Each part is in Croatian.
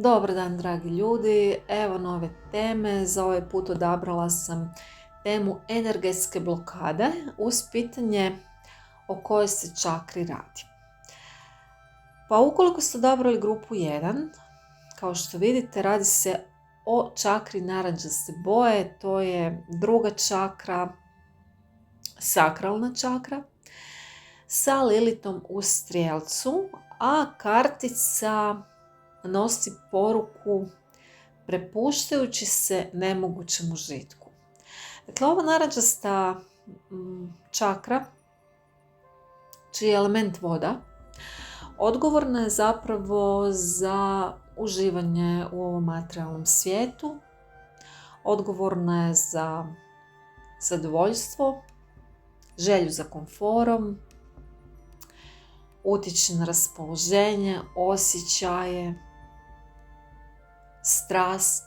Dobar dan, dragi ljudi. Evo nove teme. Za ovaj put odabrala sam temu energetske blokade uz pitanje o kojoj se čakri radi. Pa ukoliko ste odabrali grupu 1, kao što vidite, radi se o čakri narančaste boje. To je druga čakra, sakralna čakra, sa Lilitom u Strijelcu, a kartica nosi poruku prepuštajući se nemogućem užitku. Dakle, ova narančasta čakra, čiji je element voda, odgovorna je zapravo za uživanje u ovom materijalnom svijetu, odgovorna je za zadovoljstvo, želju za komforom, utječe na raspoloženje, osjećaje, strast.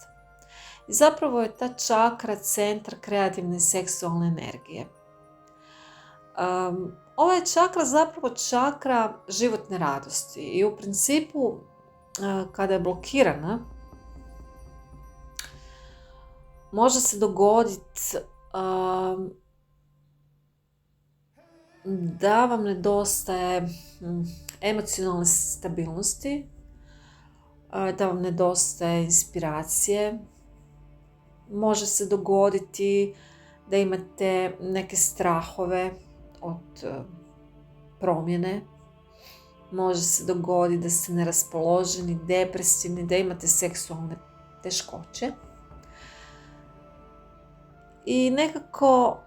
I zapravo je ta čakra centar kreativne i seksualne energije. Ova je čakra zapravo čakra životne radosti i u principu kada je blokirana može se dogoditi da vam nedostaje emocionalne stabilnosti, da vam nedostaje inspiracije. Može se dogoditi da imate neke strahove od promjene. Može se dogoditi da ste neraspoloženi, depresivni, da imate seksualne teškoće. I nekako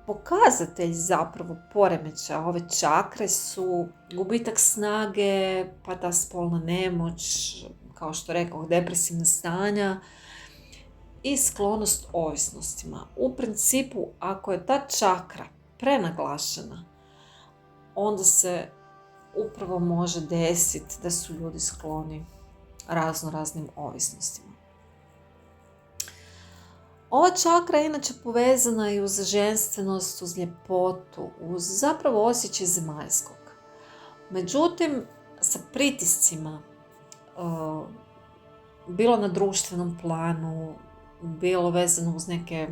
pokazatelj zapravo poremećaja ove čakre su gubitak snage, pa ta spolna nemoć, kao što rekao, depresivna stanja i sklonost ovisnostima. U principu, ako je ta čakra prenaglašena, onda se upravo može desiti da su ljudi skloni raznim ovisnostima. Ova čakra je inače povezana i uz ženstvenost, uz ljepotu, uz zapravo osjećaj zemaljskog. Međutim, sa pritiscima, bilo na društvenom planu, bilo vezano uz neke,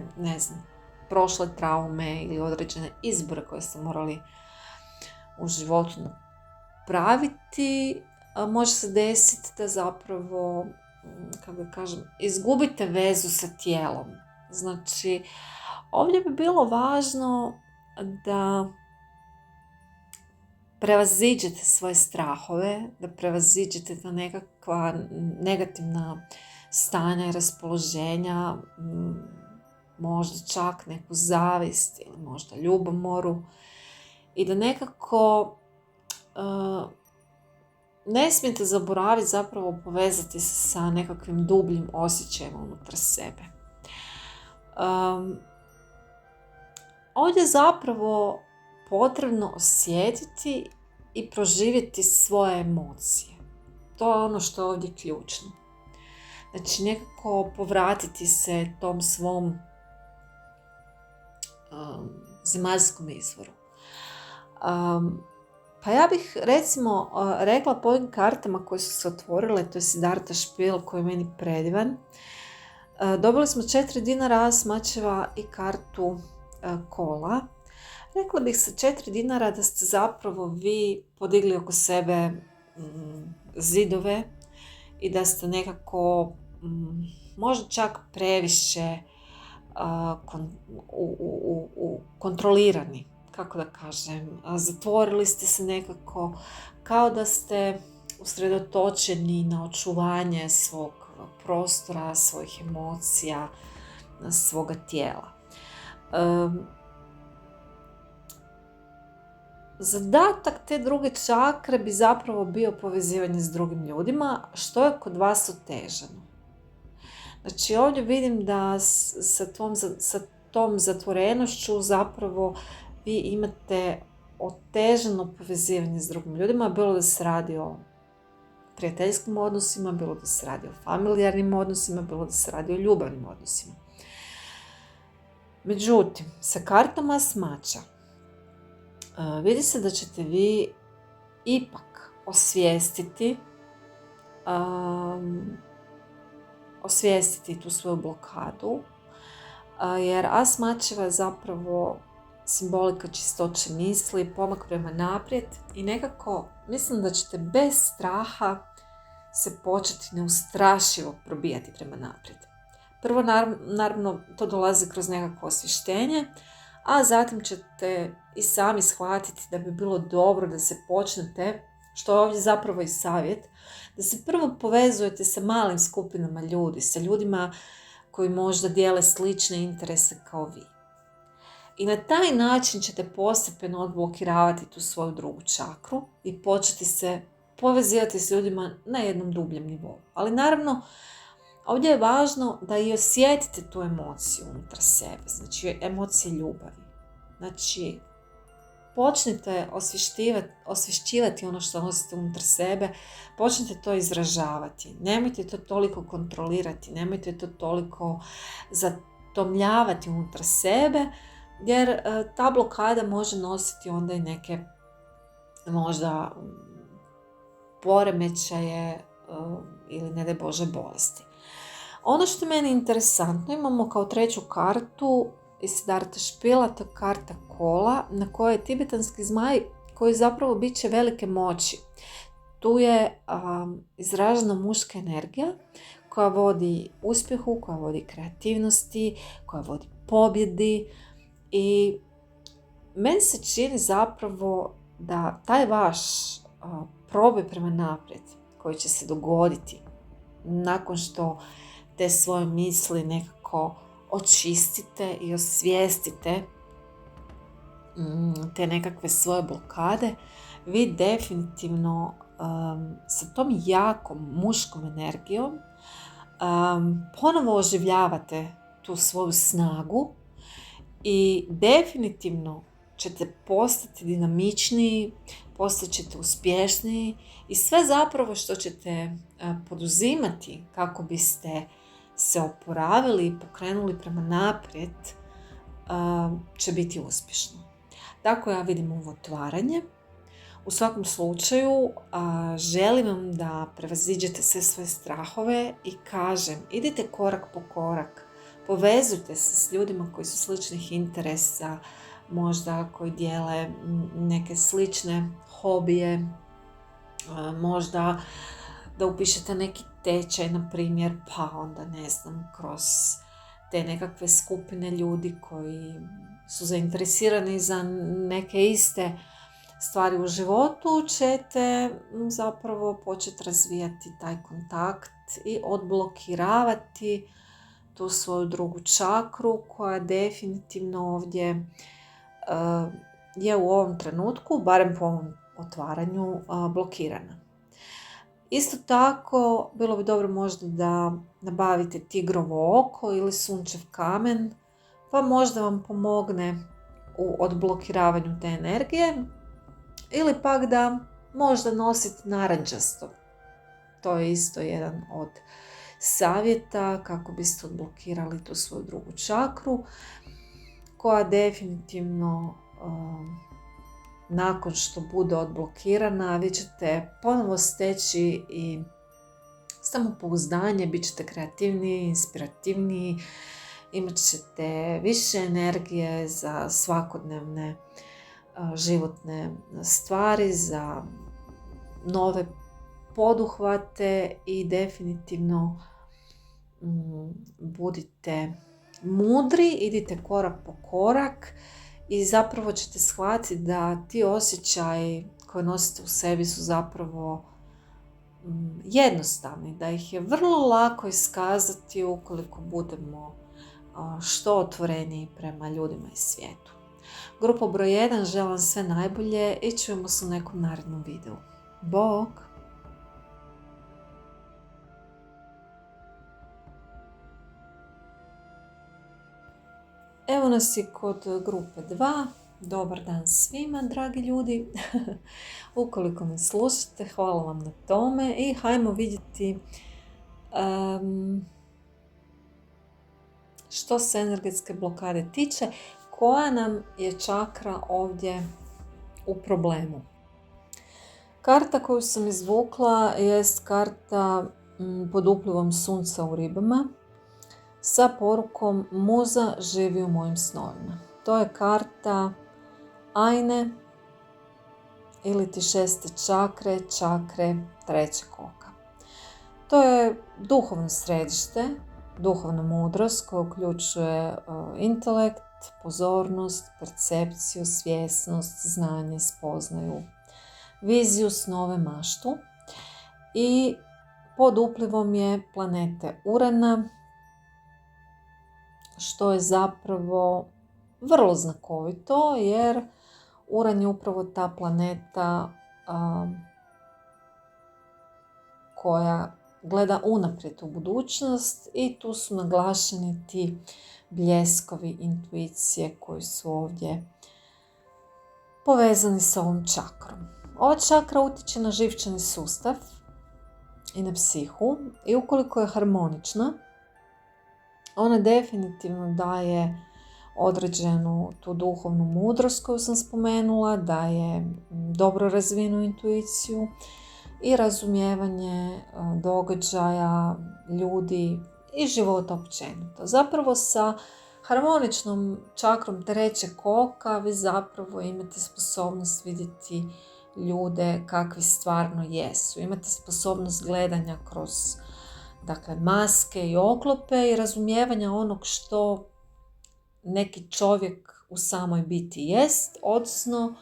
prošle traume ili određene izbore koje ste morali u životu napraviti, može se desiti da zapravo, izgubite vezu sa tijelom. Znači, ovdje bi bilo važno da prevaziđete svoje strahove, da prevaziđete ta nekakva negativna stanja i raspoloženja, možda čak neku zavist ili možda ljubomoru i da nekako ne smijete zaboraviti zapravo povezati se sa nekakvim dubljim osjećajima unutar sebe. Ovdje je zapravo potrebno osjetiti i proživjeti svoje emocije. To je ono što je ovdje ključno. Znači, nekako povratiti se tom svom zemaljskom izvoru. Pa ja bih recimo rekla po ovim kartama koje su se otvorile, to je Siddhartha špil koji je meni predivan. Dobili smo 4 dinara, smačeva i kartu kola. Rekla bih sa 4 dinara da ste zapravo vi podigli oko sebe zidove i da ste nekako možda čak previše kontrolirani. Kako da kažem, zatvorili ste se nekako, kao da ste usredotočeni na očuvanje svog prostora, svojih emocija, svoga tijela. Zadatak te druge čakre bi zapravo bio povezivanje s drugim ljudima, što je kod vas otežano. Znači, ovdje vidim da sa tom zatvorenošću zapravo vi imate otežano povezivanje s drugim ljudima, bilo da se radi o prijateljskim odnosima, bilo da se radi o familijarnim odnosima, bilo da se radi o ljubavnim odnosima. Međutim, sa kartama smača vidi se da ćete vi ipak osvijestiti osvijestiti tu svoju blokadu, jer as mačeva je zapravo simbolika čistoće misli, pomak prema naprijed i nekako mislim da ćete bez straha se početi neustrašivo probijati prema naprijed. Prvo, naravno, to dolazi kroz nekakvo osvještenje, a zatim ćete i sami shvatiti da bi bilo dobro da se počnete, što je ovdje zapravo i savjet, da se prvo povezujete sa malim skupinama ljudi, sa ljudima koji možda dijele slične interese kao vi. I na taj način ćete postepeno odblokiravati tu svoju drugu čakru i početi se povezivati s ljudima na jednom dubljem nivou. Ali naravno, ovdje je važno da i osjetite tu emociju unutar sebe, znači emocije ljubavi. Znači, počnite osvješćivati ono što nosite unutar sebe, počnite to izražavati. Nemojte to toliko kontrolirati, nemojte to toliko zatomljavati unutar sebe, jer ta blokada može nositi onda i neke možda poremećaje ili ne daj Bože bolesti. Ono što je meni interesantno, imamo kao treću kartu iz Siddharta špila, to je karta kola, na kojoj je tibetanski zmaj koji zapravo bit će velike moći. Tu je izražena muška energija koja vodi uspjehu, koja vodi kreativnosti, koja vodi pobjedi i meni se čini zapravo da taj vaš proboj prema naprijed koji će se dogoditi nakon što te svoje misli nekako očistite i osvijestite te nekakve svoje blokade, vi definitivno sa tom jakom muškom energijom ponovo oživljavate tu svoju snagu i definitivno ćete postati dinamičniji, postat ćete uspješniji i sve zapravo što ćete poduzimati kako biste se oporavili i pokrenuli prema naprijed će biti uspješno. Tako ja vidim ovo otvaranje. U svakom slučaju želim vam da prevaziđete sve svoje strahove i kažem, idite korak po korak, povezujte se s ljudima koji su sličnih interesa, možda koji dijele neke slične hobije, možda da upišete neki tečaj, na primjer, pa onda ne znam, kroz te nekakve skupine ljudi koji su zainteresirani za neke iste stvari u životu, ćete zapravo početi razvijati taj kontakt i odblokiravati tu svoju drugu čakru koja definitivno ovdje je u ovom trenutku, barem po ovom otvaranju, blokirana. Isto tako, bilo bi dobro možda da nabavite tigrovo oko ili sunčev kamen, pa možda vam pomogne u odblokiravanju te energije, ili pak da možda nosite narančasto. To je isto jedan od savjeta kako biste odblokirali tu svoju drugu čakru, koja definitivno nakon što bude odblokirana vi ćete ponovo steći i samopouzdanje, bit ćete kreativniji, inspirativniji, imat ćete više energije za svakodnevne životne stvari, za nove poduhvate i definitivno budite mudri, idite korak po korak i zapravo ćete shvatiti da ti osjećaji koje nosite u sebi su zapravo jednostavni, da ih je vrlo lako iskazati ukoliko budemo što otvoreniji prema ljudima i svijetu. Grupa broj 1, želim vam sve najbolje i čujemo se u nekom narednom videu. Bog! Evo nas i kod grupe 2. Dobar dan svima, dragi ljudi. Ukoliko me slušate, hvala vam na tome i hajmo vidjeti što se energetske blokade tiče, koja nam je čakra ovdje u problemu. Karta koju sam izvukla jest karta pod uplivom sunca u ribama sa porukom Muza živi u mojim snovima. To je karta ajne ili ti 6. čakre, čakre 3. oka. To je duhovno središte, duhovna mudrost koja uključuje intelekt, pozornost, percepciju, svjesnost, znanje, spoznaju, viziju, snove, maštu. I pod uplivom je planete Urana, što je zapravo vrlo znakovito, jer Uran je upravo ta planeta koja gleda unaprijed u budućnost i tu su naglašeni ti bljeskovi intuicije koji su ovdje povezani s ovom čakrom. Ova čakra utječe na živčani sustav i na psihu i ukoliko je harmonična, ona definitivno daje određenu tu duhovnu mudrost koju sam spomenula, daje dobro razvijenu intuiciju i razumijevanje događaja, ljudi i života općenito. Zapravo sa harmoničnom čakrom 3. oka vi zapravo imate sposobnost vidjeti ljude kakvi stvarno jesu. Imate sposobnost gledanja kroz maske i oklope i razumijevanja onog što neki čovjek u samoj biti jest, odnosno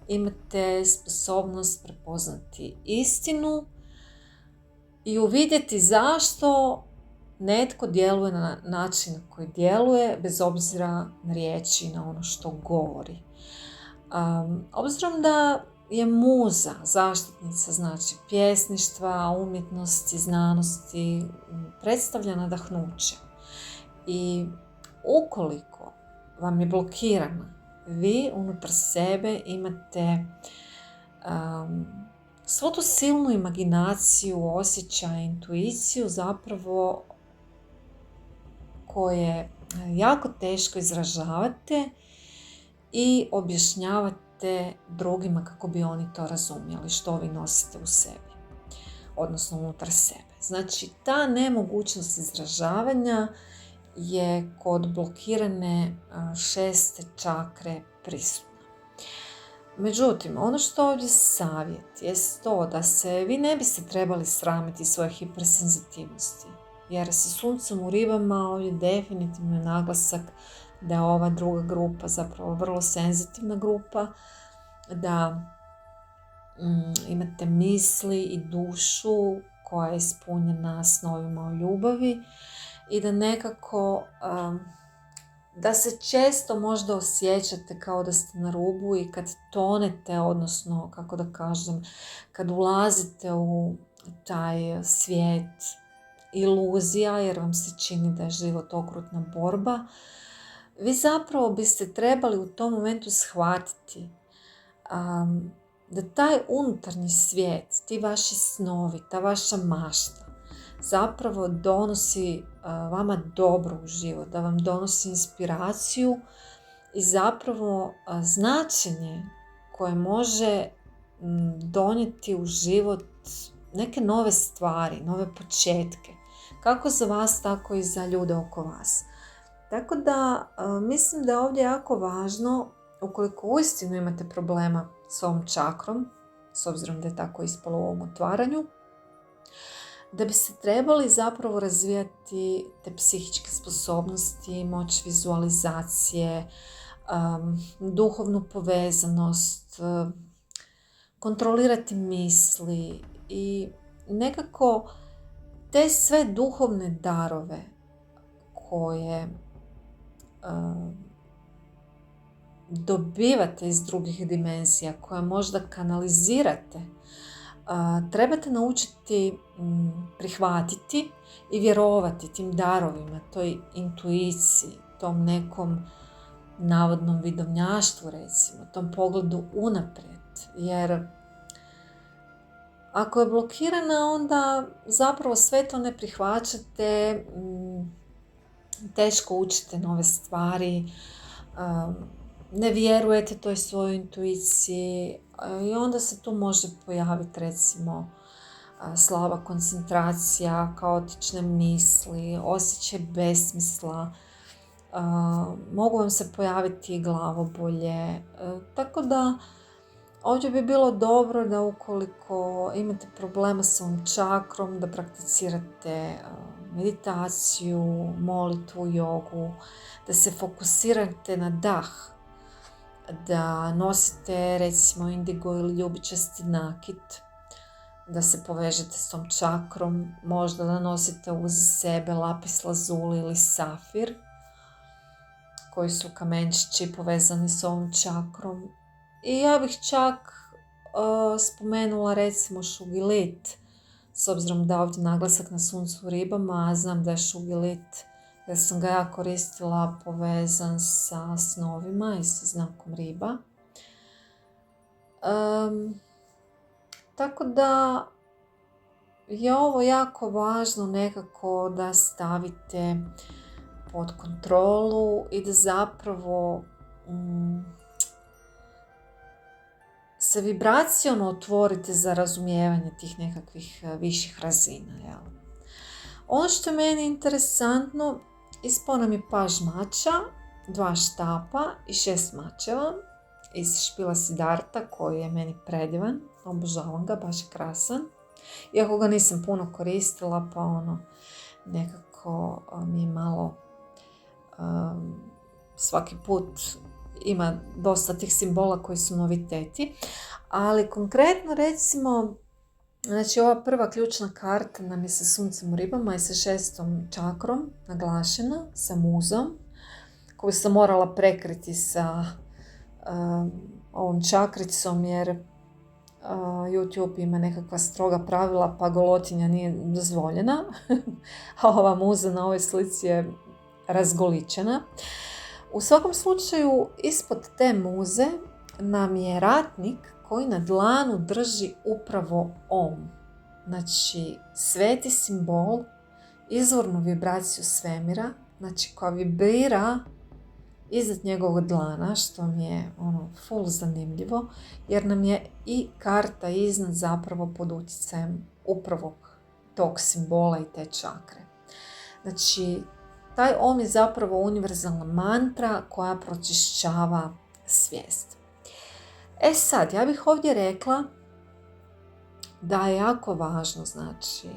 imate sposobnost prepoznati istinu i uvidjeti zašto netko djeluje na način na koji djeluje, bez obzira na riječi i na ono što govori. Obzirom da je muza zaštitnica, znači pjesništva, umjetnosti, znanosti, predstavlja nadahnuće. I ukoliko vam je blokirana, vi unutar sebe imate svu tu silnu imaginaciju, osjećaj, intuiciju zapravo koje jako teško izražavate i objašnjavate drugima kako bi oni to razumjeli što vi nosite u sebi, odnosno unutar sebe. Znači, ta nemogućnost izražavanja je kod blokirane 6. čakre prisutna. Međutim, ono što ovdje savjet je to da se vi ne biste trebali sramiti svoje hipersenzitivnosti, jer sa suncem u ribama ovdje definitivno je naglasak da je ova druga grupa zapravo vrlo senzitivna grupa, da imate misli i dušu koja je ispunjena snovima o ljubavi i da nekako da se često možda osjećate kao da ste na rubu i kad tonete, odnosno kako da kažem, kad ulazite u taj svijet iluzija, jer vam se čini da je život okrutna borba, vi zapravo biste trebali u tom momentu shvatiti da taj unutarnji svijet, ti vaši snovi, ta vaša mašta zapravo donosi vama dobro u život, da vam donosi inspiraciju i zapravo značenje koje može donijeti u život neke nove stvari, nove početke, kako za vas, tako i za ljude oko vas. Tako da mislim da je ovdje jako važno, ukoliko uistinu imate problema s ovom čakrom, s obzirom da je tako ispalo u ovom otvaranju, da bi se trebali zapravo razvijati te psihičke sposobnosti, moć vizualizacije, duhovnu povezanost, kontrolirati misli i nekako te sve duhovne darove koje dobivate iz drugih dimenzija, koje možda kanalizirate, trebate naučiti prihvatiti i vjerovati tim darovima, toj intuiciji, tom nekom navodnom vidovnjaštvu, recimo, tom pogledu unaprijed. Jer ako je blokirana, onda zapravo sve to ne prihvaćate, teško učite nove stvari, ne vjerujete toj svojoj intuiciji, I onda se tu može pojaviti recimo slaba koncentracija, kaotične misli, osjećaj besmisla, mogu vam se pojaviti i glavobolje. Tako da ovdje bi bilo dobro da ukoliko imate problema s ovom čakrom, da prakticirate meditaciju, molitvu, jogu, da se fokusirate na dah, da nosite recimo indigo ili ljubičasti nakit, da se povežete s tom čakrom, možda da nosite uz sebe lapis lazuli ili safir, koji su kamenčići povezani s ovom čakrom. I ja bih čak spomenula recimo šugilit, s obzirom da ovdje naglasak na suncu u ribama, a znam da je šugilit, jer sam ga ja koristila, povezan sa snovima i sa znakom riba. Tako da je ovo jako važno nekako da stavite pod kontrolu i da zapravo se vibraciono otvorite za razumijevanje tih nekakvih viših razina. Jel? Ono što je meni interesantno, ispao nam je paž mača, 2 štapa i 6 mačeva iz špila Siddharta, koji je meni predivan, obožavam ga, baš je krasan. Iako ga nisam puno koristila, pa nekako mi je malo svaki put ima dosta tih simbola koji su noviteti. Ali konkretno recimo, znači ova prva ključna karta nam je sa suncem u ribama i sa 6. čakrom naglašena, sa muzom, koju sam morala prekriti sa ovom čakricom, jer YouTube ima nekakva stroga pravila, pa golotinja nije dozvoljena, a ova muza na ovoj slici je razgoličena. U svakom slučaju, ispod te muze nam je ratnik koji na dlanu drži upravo Om. Znači, sveti simbol, izvornu vibraciju svemira, znači koja vibrira iznad njegovog dlana, što mi je full zanimljivo, jer nam je i karta iznad zapravo pod utjecajem upravo tog simbola i te čakre. Znači, taj Om je zapravo univerzalna mantra koja pročišćava svijest. Sad, ja bih ovdje rekla da je jako važno, znači,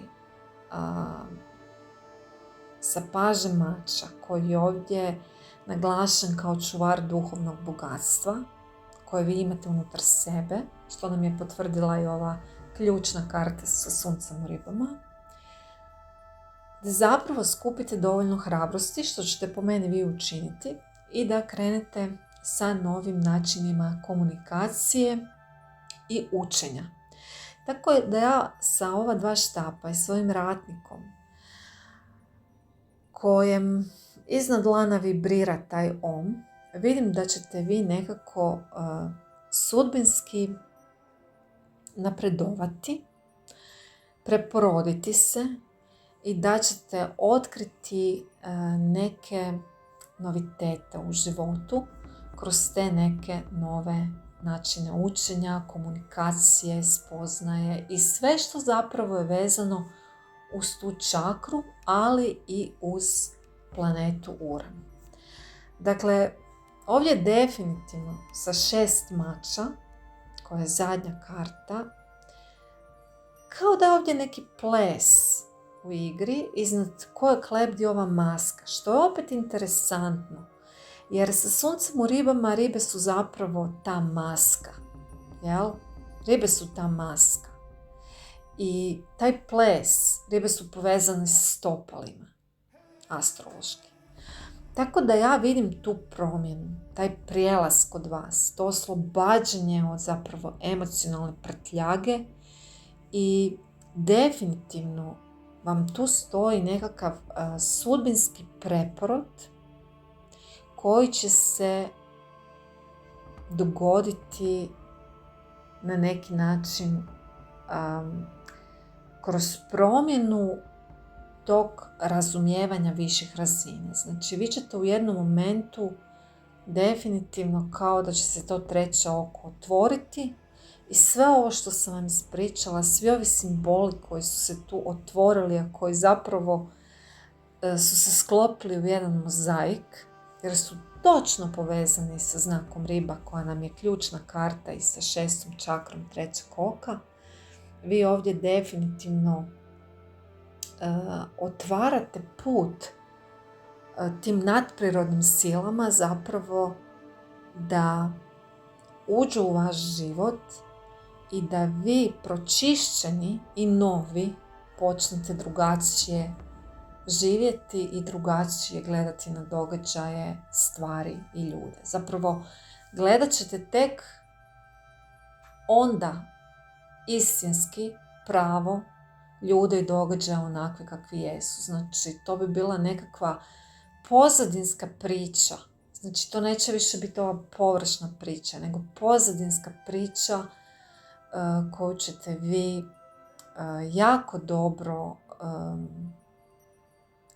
sa pažem mača, koji je ovdje naglašen kao čuvar duhovnog bogatstva, koje vi imate unutar sebe, što nam je potvrdila i ova ključna karta sa suncem u ribama, da zapravo skupite dovoljno hrabrosti, što ćete po meni vi učiniti, i da krenete sa novim načinima komunikacije i učenja. Tako je da ja sa ova 2 štapa i svojim ratnikom, kojem iznad dlana vibrira taj Om, vidim da ćete vi nekako sudbinski napredovati, preporoditi se i da ćete otkriti neke novitete u životu kroz te neke nove načine učenja, komunikacije, spoznaje i sve što zapravo je vezano uz tu čakru, ali i uz planetu Uran. Dakle, ovdje definitivno sa 6 mača, koja je zadnja karta, kao da je ovdje neki ples u igri, iznad kojeg lebdi ova maska, što je opet interesantno, jer sa suncem u ribama, ribe su zapravo ta maska, jel? Ribe su ta maska. I taj ples, ribe su povezane sa stopalima, astrološki. Tako da ja vidim tu promjenu, taj prijelaz kod vas, to oslobađanje od zapravo emocionalne prtljage i definitivno vam tu stoji nekakav sudbinski preporod koji će se dogoditi na neki način kroz promjenu tog razumijevanja viših razina. Znači, vi ćete u jednom momentu definitivno kao da će se to treće oko otvoriti I sve ovo što sam vam ispričala, svi ovi simboli koji su se tu otvorili, a koji zapravo su se sklopili u jedan mozaik, jer su točno povezani sa znakom riba koja nam je ključna karta i sa 6. čakrom 3. oka, vi ovdje definitivno otvarate put tim nadprirodnim silama zapravo da uđu u vaš život i da vi pročišćeni i novi počnete drugačije živjeti i drugačije gledati na događaje, stvari i ljude. Zapravo gledat ćete tek onda istinski pravo ljude i događaje onakve kakvi jesu. Znači, to bi bila nekakva pozadinska priča. Znači, to neće više biti ova površna priča, nego pozadinska priča koju ćete vi jako dobro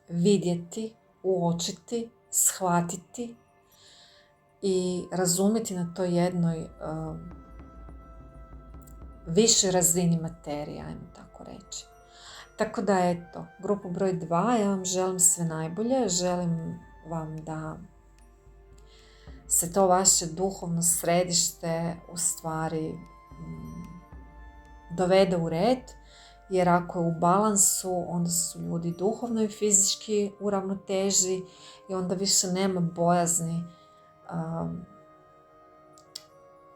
vidjeti, uočiti, shvatiti i razumjeti na toj jednoj višoj razini materije, ajmo tako reći. Tako da eto, grupu broj 2, ja vam želim sve najbolje, želim vam da se to vaše duhovno središte u stvari dovede u red, jer ako je u balansu, onda su ljudi duhovno i fizički u ravnoteži i onda više nema bojazni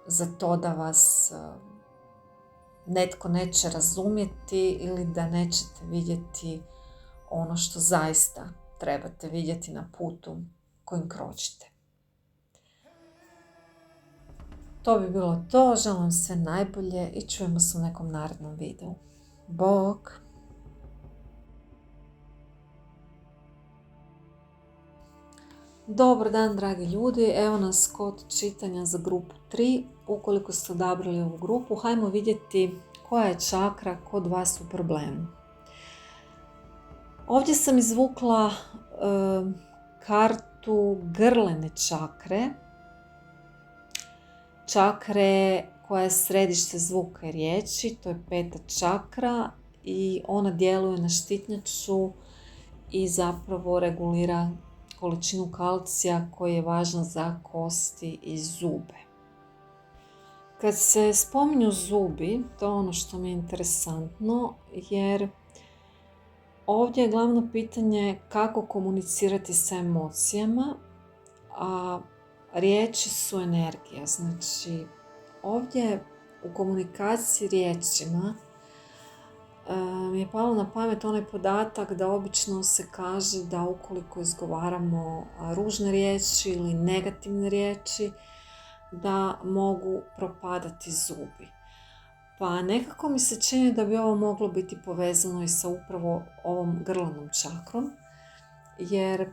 za to da vas netko neće razumjeti ili da nećete vidjeti ono što zaista trebate vidjeti na putu kojim kročite. To bi bilo to, želim vam sve najbolje i čujemo se u nekom narednom videu. Bog! Dobar dan, dragi ljudi, evo nas kod čitanja za grupu 3. Ukoliko ste odabrali ovu grupu, hajmo vidjeti koja je čakra kod vas u problemu. Ovdje sam izvukla kartu grlene čakre. Čakre koja je središte zvuka i riječi, to je 5. čakra i ona djeluje na štitnjaču i zapravo regulira količinu kalcija koja je važna za kosti i zube. Kad se spominju zubi, to je ono što mi je interesantno, jer ovdje je glavno pitanje kako komunicirati sa emocijama, a riječi su energija. Znači, ovdje u komunikaciji riječima mi je palo na pamet onaj podatak da obično se kaže da ukoliko izgovaramo ružne riječi ili negativne riječi, da mogu propadati zubi. Pa nekako mi se čini da bi ovo moglo biti povezano i sa upravo ovom grlanom čakrom, jer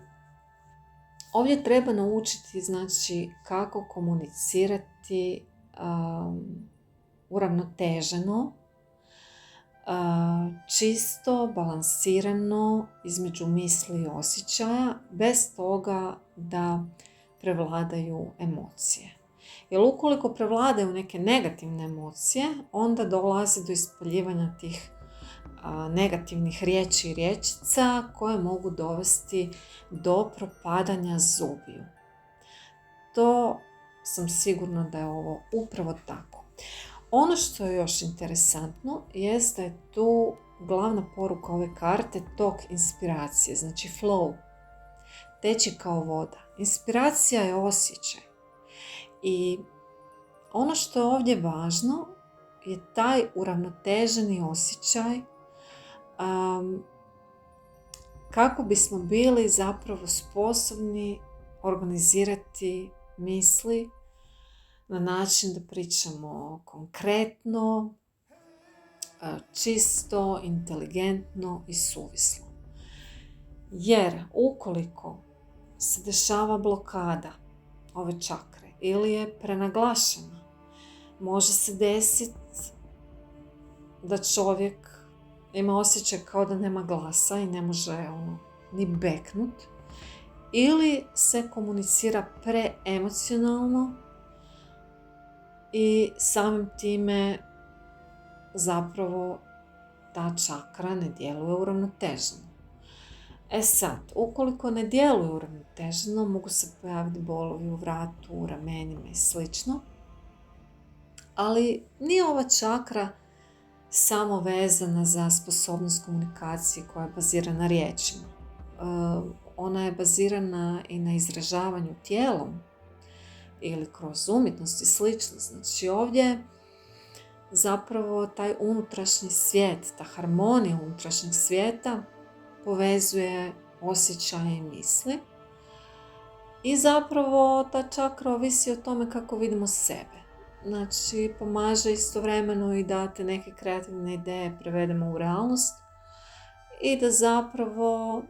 ovdje treba naučiti, znači, kako komunicirati uravnoteženo, čisto, balansirano između misli i osjećaja, bez toga da prevladaju emocije. Jer ukoliko prevladaju neke negativne emocije, onda dolazi do ispaljivanja tih negativnih riječi i riječica koje mogu dovesti do propadanja zubiju. To sam sigurna da je ovo upravo tako. Ono što je još interesantno jest da je tu glavna poruka ove karte tok inspiracije, znači flow, teći kao voda. Inspiracija je osjećaj. I ono što je ovdje važno je taj uravnoteženi osjećaj kako bismo bili zapravo sposobni organizirati misli na način da pričamo konkretno, čisto, inteligentno i suvislo. Jer ukoliko se dešava blokada ove čakre ili je prenaglašena, može se desiti da čovjek ima osjećaj kao da nema glasa i ne može ni beknut, ili se komunicira preemocionalno i samim time zapravo ta čakra ne djeluje uravnoteženo. Sad, ukoliko ne djeluje uravnoteženo, mogu se pojaviti bolovi u vratu, u ramenima i sl. Ali nije ova čakra samo vezana za sposobnost komunikacije koja je bazirana na riječima. Ona je bazirana i na izražavanju tijelom ili kroz umjetnost i slično. Znači ovdje zapravo taj unutrašnji svijet, ta harmonija unutrašnjeg svijeta povezuje osjećaje i misli i zapravo ta čakra ovisi o tome kako vidimo sebe. Znači pomaže istovremeno i da te neke kreativne ideje prevedemo u realnost i da zapravo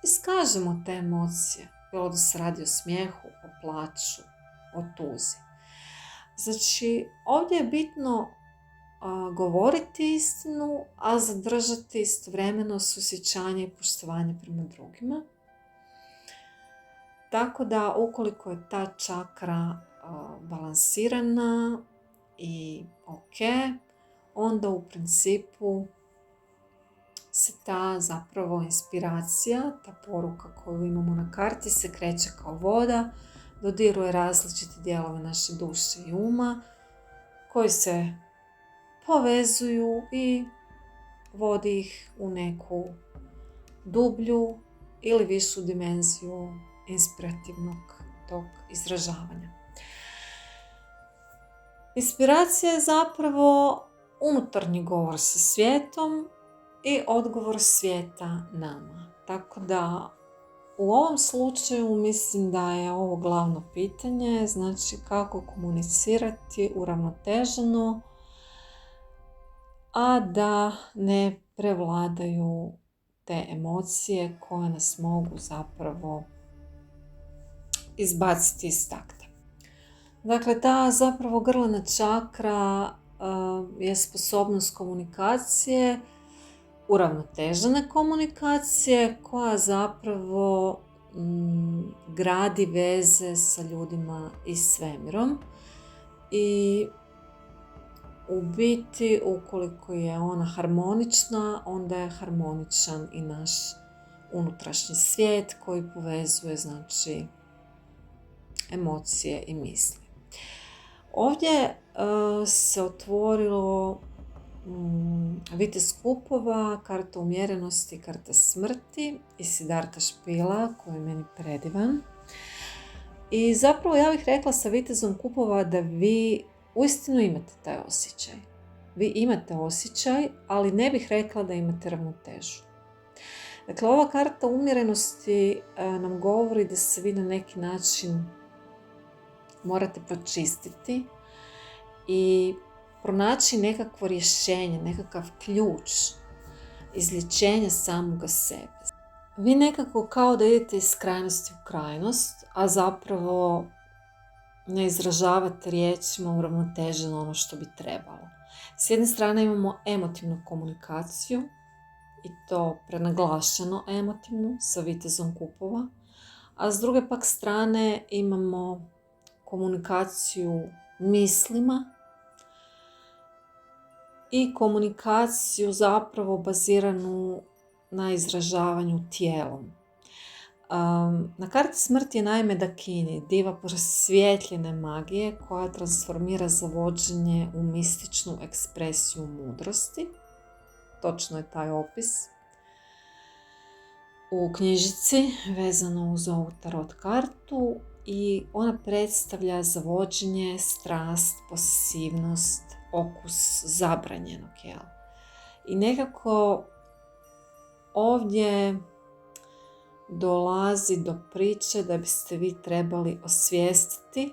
iskažemo te emocije, bilo da se radi o smijehu, o plaču, o tuzi. Znači ovdje je bitno govoriti istinu, a zadržati istovremeno suosjećanje i poštovanje prema drugima. Tako da ukoliko je ta čakra balansirana i ok, onda u principu se ta zapravo inspiracija, ta poruka koju imamo na karti se kreće kao voda, dodiruje različite dijelove naše duše i uma koji se povezuju i vodi ih u neku dublju ili višu dimenziju inspirativnog tog izražavanja. Inspiracija je zapravo unutarnji govor sa svijetom i odgovor svijeta nama. Tako da u ovom slučaju mislim da je ovo glavno pitanje, znači kako komunicirati uravnoteženo, a da ne prevladaju te emocije koje nas mogu zapravo izbaciti iz takta. Dakle, ta zapravo grlena čakra je sposobnost komunikacije, uravnotežene komunikacije koja zapravo gradi veze sa ljudima i svemirom i u biti ukoliko je ona harmonična, onda je harmoničan i naš unutrašnji svijet koji povezuje znači emocije i misli. Ovdje se otvorilo vitez kupova, karta umjerenosti, karta smrti i Siddhartha špila koji je meni predivan. I zapravo ja bih rekla sa vitezom kupova da vi uistinu imate taj osjećaj. Vi imate osjećaj, ali ne bih rekla da imate ravnotežu. Dakle, ova karta umjerenosti nam govori da se vi na neki način morate počistiti i pronaći nekakvo rješenje, nekakav ključ izlječenja samoga sebe. Vi nekako kao da idete iz krajnosti u krajnost, a zapravo ne izražavate riječima uravnoteženo ono što bi trebalo. S jedne strane imamo emotivnu komunikaciju i to prenaglašeno emotivnu sa vitezom kupova, a s druge pak strane imamo komunikaciju mislima i komunikaciju zapravo baziranu na izražavanju tijelom. Na karti smrti je naime Dakini, diva prosvjetljene magije koja transformira zavođenje u mističnu ekspresiju mudrosti. Točno je taj opis u knjižici vezano uz ovu tarot kartu i ona predstavlja zavođenje, strast, posesivnost, okus zabranjenog. I nekako ovdje dolazi do priče da biste vi trebali osvijestiti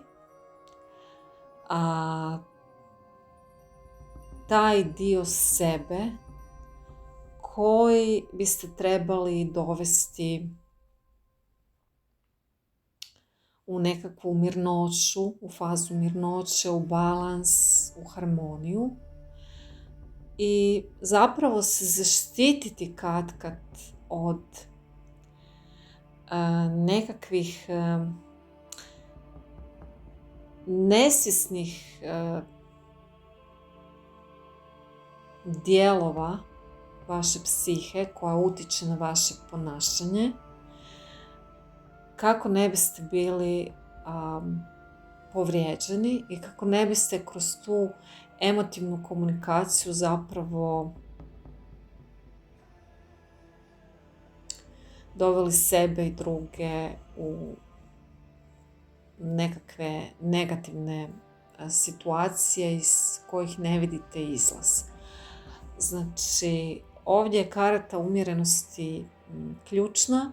taj dio sebe koji biste trebali dovesti u nekakvu mirnoću, u fazu mirnoće, u balans, u harmoniju i zapravo se zaštititi katkad od nekakvih nesvjesnih dijelova vaše psihe koja utiče na vaše ponašanje, kako ne biste bili povrijeđeni i kako ne biste kroz tu emotivnu komunikaciju zapravo doveli sebe i druge u nekakve negativne situacije iz kojih ne vidite izlaz. Znači, ovdje je karta umjerenosti ključna.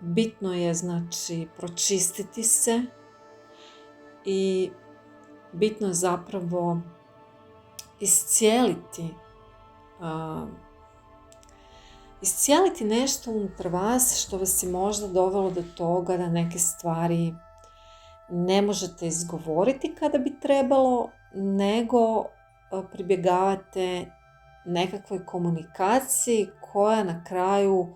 Bitno je, znači, pročistiti se i bitno je zapravo iscijeliti nešto unutar vas što vas je možda dovelo do toga da neke stvari ne možete izgovoriti kada bi trebalo, nego pribjegavate nekakvoj komunikaciji koja na kraju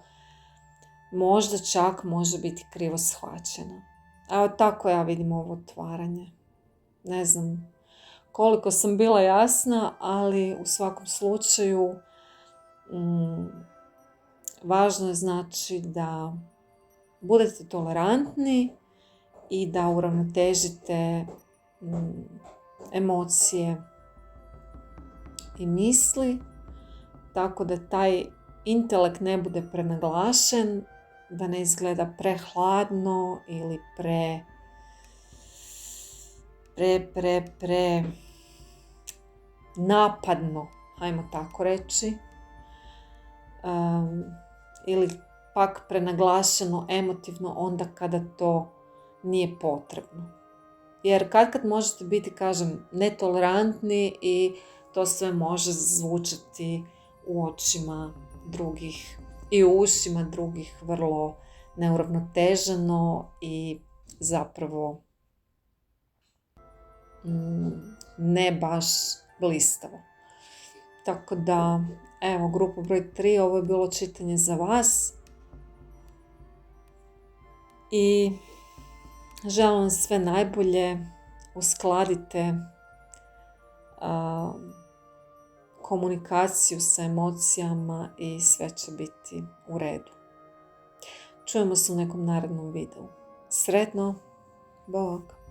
možda čak može biti krivo shvaćena. Evo tako ja vidim ovo otvaranje. Ne znam koliko sam bila jasna, ali u svakom slučaju važno je znači da budete tolerantni i da uravnotežite emocije i misli, tako da taj intelekt ne bude prenaglašen, da ne izgleda prehladno ili pre napadno, hajmo tako reći, ili pak prenaglašeno emotivno onda kada to nije potrebno. Jer kad možete biti, kažem, netolerantni i to sve može zvučati u očima drugih i u ušima drugih vrlo neuravnoteženo i zapravo ne baš blistavo. Tako da, evo, grupa broj 3, ovo je bilo čitanje za vas. I želim vam sve najbolje, uskladite komunikaciju sa emocijama i sve će biti u redu. Čujemo se u nekom narednom videu. Sretno! Bog!